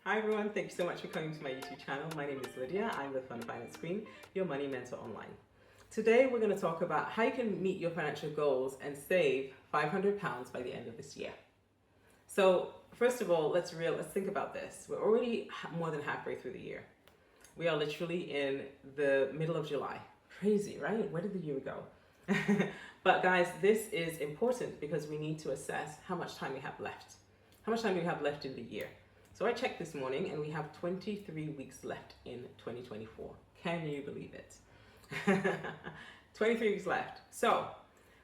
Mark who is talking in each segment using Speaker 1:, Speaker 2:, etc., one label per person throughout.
Speaker 1: Hi everyone, thank you so much for coming to my YouTube channel. My name is Lydia. I'm the Fun Finance Queen, your money mentor online. Today we're going to talk about how you can meet your financial goals and save £500 by the end of this year. So first of all, let's think about this. We're already more than halfway through the year. We are literally in the middle of July. Crazy, right? Where did the year go? But guys, this is important because we need to assess how much time we have left. How much time we have left in the year. So I checked this morning and we have 23 weeks left in 2024. Can you believe it? 23 weeks left. So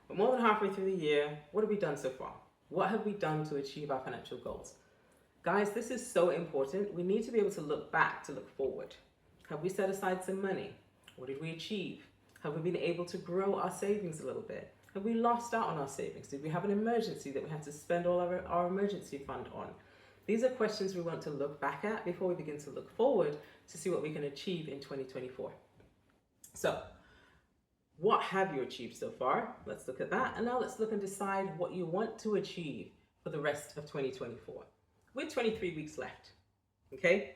Speaker 1: we're more than halfway through the year. What have we done so far? What have we done to achieve our financial goals? Guys, this is so important. We need to be able to look back to look forward. Have we set aside some money? What did we achieve? Have we been able to grow our savings a little bit? Have we lost out on our savings? Did we have an emergency that we had to spend all our emergency fund on? These are questions we want to look back at before we begin to look forward to see what we can achieve in 2024. So, what have you achieved so far? Let's look at that. And now let's look and decide what you want to achieve for the rest of 2024. With 23 weeks left. Okay?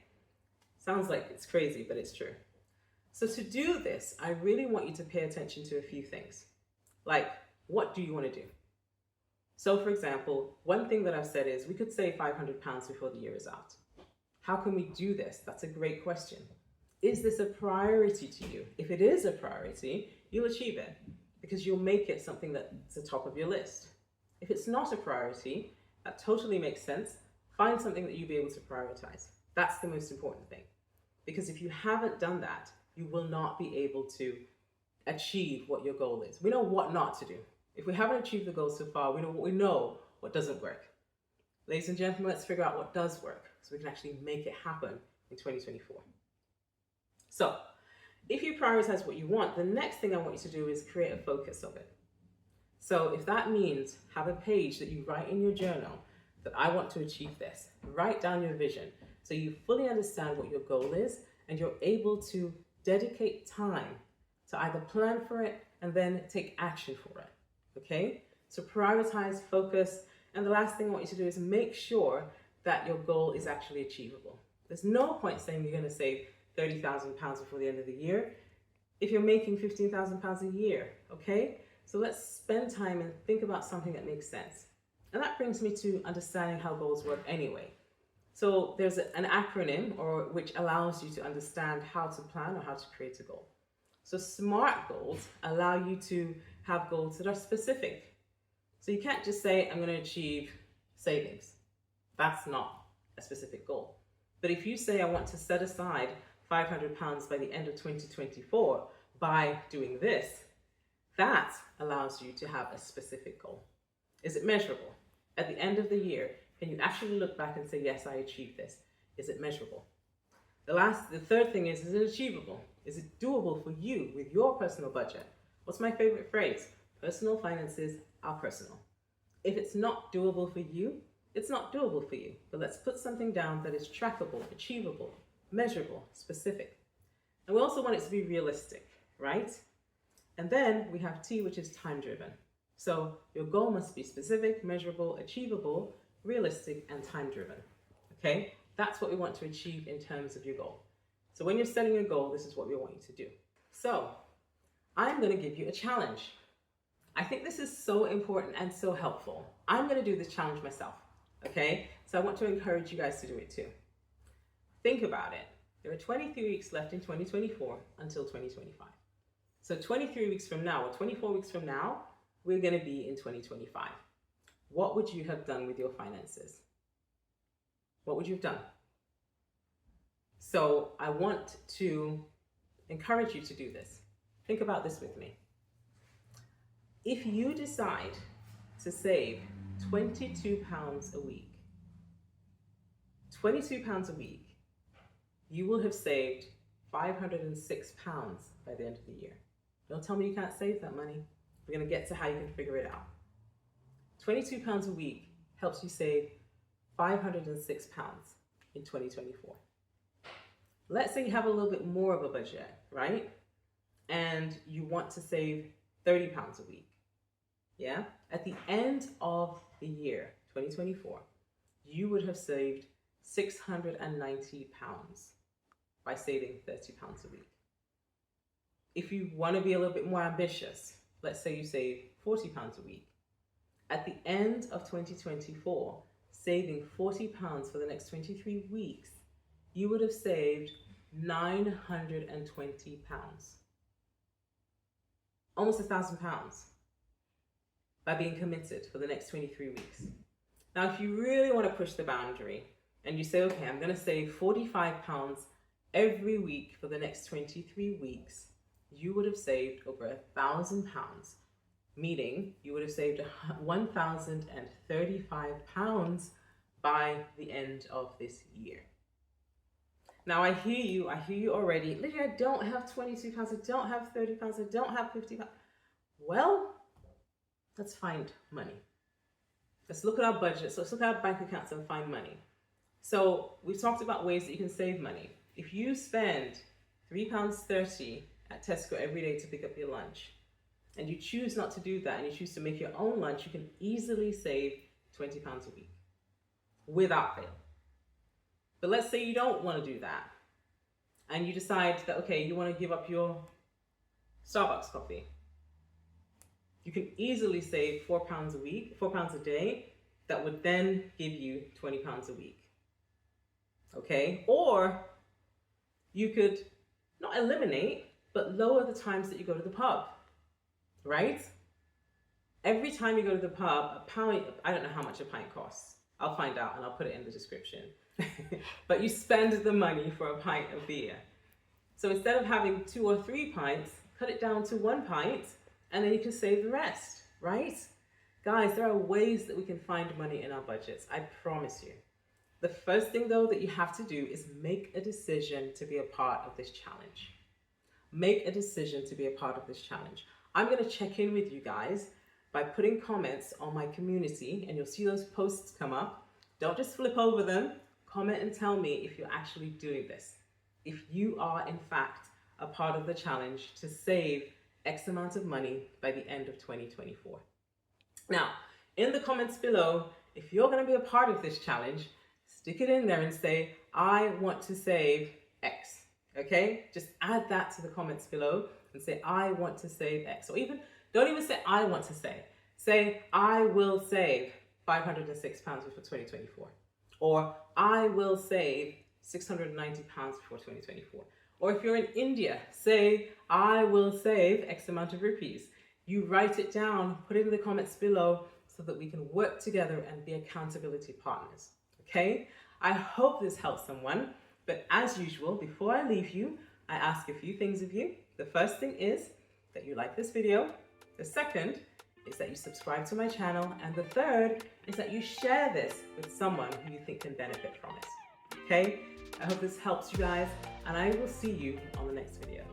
Speaker 1: Sounds like it's crazy, but it's true. So to do this, I really want you to pay attention to a few things. Like, what do you want to do? So for example, one thing that I've said is we could save £500 before the year is out. How can we do this? That's a great question. Is this a priority to you? If it is a priority, you'll achieve it because you'll make it something that's the top of your list. If it's not a priority, that totally makes sense. Find something that you'll be able to prioritize. That's the most important thing. Because if you haven't done that, you will not be able to achieve what your goal is. We know what not to do. If we haven't achieved the goal so far, we know what doesn't work. Ladies and gentlemen, let's figure out what does work so we can actually make it happen in 2024. So, if you prioritize what you want, the next thing I want you to do is create a focus of it. So if that means have a page that you write in your journal that I want to achieve this, write down your vision so you fully understand what your goal is and you're able to dedicate time to either plan for it and then take action for it. Okay? So prioritize, focus, and the last thing I want you to do is make sure that your goal is actually achievable. There's no point saying you're going to save £30,000 before the end of the year if you're making £15,000 a year, okay? So let's spend time and think about something that makes sense. And that brings me to understanding how goals work anyway. So there's an acronym which allows you to understand how to plan or how to create a goal. So SMART goals allow you to have goals that are specific. So you can't just say, I'm going to achieve savings. That's not a specific goal. But if you say, I want to set aside £500 by the end of 2024 by doing this, that allows you to have a specific goal. Is it measurable? At the end of the year, can you actually look back and say, yes, I achieved this? Is it measurable? The third thing is it achievable? Is it doable for you with your personal budget? What's my favorite phrase? Personal finances are personal. If it's not doable for you, it's not doable for you. But let's put something down that is trackable, achievable, measurable, specific. And we also want it to be realistic, right? And then we have T, which is time-driven. So your goal must be specific, measurable, achievable, realistic, and time-driven. Okay? That's what we want to achieve in terms of your goal. So when you're setting a goal, this is what we want you to do. So I'm going to give you a challenge. I think this is so important and so helpful. I'm going to do this challenge myself. Okay? So I want to encourage you guys to do it too. Think about it. There are 23 weeks left in 2024 until 2025. So 23 weeks from now, or 24 weeks from now, we're going to be in 2025. What would you have done with your finances? What would you have done? So I want to encourage you to do this. Think about this with me. If you decide to save £22 a week, £22 a week, you will have saved £506 by the end of the year. Don't tell me you can't save that money. We're going to get to how you can figure it out. £22 a week helps you save £506 in 2024. Let's say you have a little bit more of a budget, right? And you want to save £30 a week. Yeah? At the end of the year, 2024, you would have saved £690 by saving £30 a week. If you want to be a little bit more ambitious, let's say you save £40 a week. At the end of 2024, saving £40 for the next 23 weeks, you would have saved £920. Almost £1,000 by being committed for the next 23 weeks. Now, if you really want to push the boundary and you say, okay, I'm going to save £45 every week for the next 23 weeks, you would have saved over £1,000, meaning you would have saved £1,035 by the end of this year. Now, I hear you already. Lydia, I don't have £22, I don't have £30, I don't have £50. Well, let's find money. Let's look at our budgets. Let's look at our bank accounts and find money. So we've talked about ways that you can save money. If you spend £3.30 at Tesco every day to pick up your lunch, and you choose not to do that, and you choose to make your own lunch, you can easily save £20 a week without fail. But let's say you don't want to do that, and you decide that, okay, you want to give up your Starbucks coffee. You can easily save £4 a week, £4 a day. That would then give you £20 a week. Okay? Or you could not eliminate, but lower the times that you go to the pub, right? Every time you go to the pub, a pint, I don't know how much a pint costs. I'll find out and I'll put it in the description. But you spend the money for a pint of beer. So instead of having 2 or 3 pints, cut it down to 1 pint, and then you can save the rest, right? Guys, there are ways that we can find money in our budgets, I promise you. The first thing though that you have to do is make a decision to be a part of this challenge. Make a decision to be a part of this challenge. I'm gonna check in with you guys by putting comments on my community, and you'll see those posts come up. Don't just flip over them. Comment and tell me if you're actually doing this. If you are in fact a part of the challenge to save X amount of money by the end of 2024. Now, in the comments below, if you're going to be a part of this challenge, stick it in there and say, I want to save X, okay? Just add that to the comments below and say, I want to save X. Or even, don't even say, I want to save. Say, I will save £506 for 2024. Or, I will save £690 before 2024. Or if you're in India, say, I will save X amount of rupees. You write it down, put it in the comments below so that we can work together and be accountability partners, okay? I hope this helps someone, but as usual, before I leave you, I ask a few things of you. The first thing is that you like this video. The second is that you subscribe to my channel. And the third is that you share this with someone who you think can benefit from it, okay? I hope this helps you guys, and I will see you on the next video.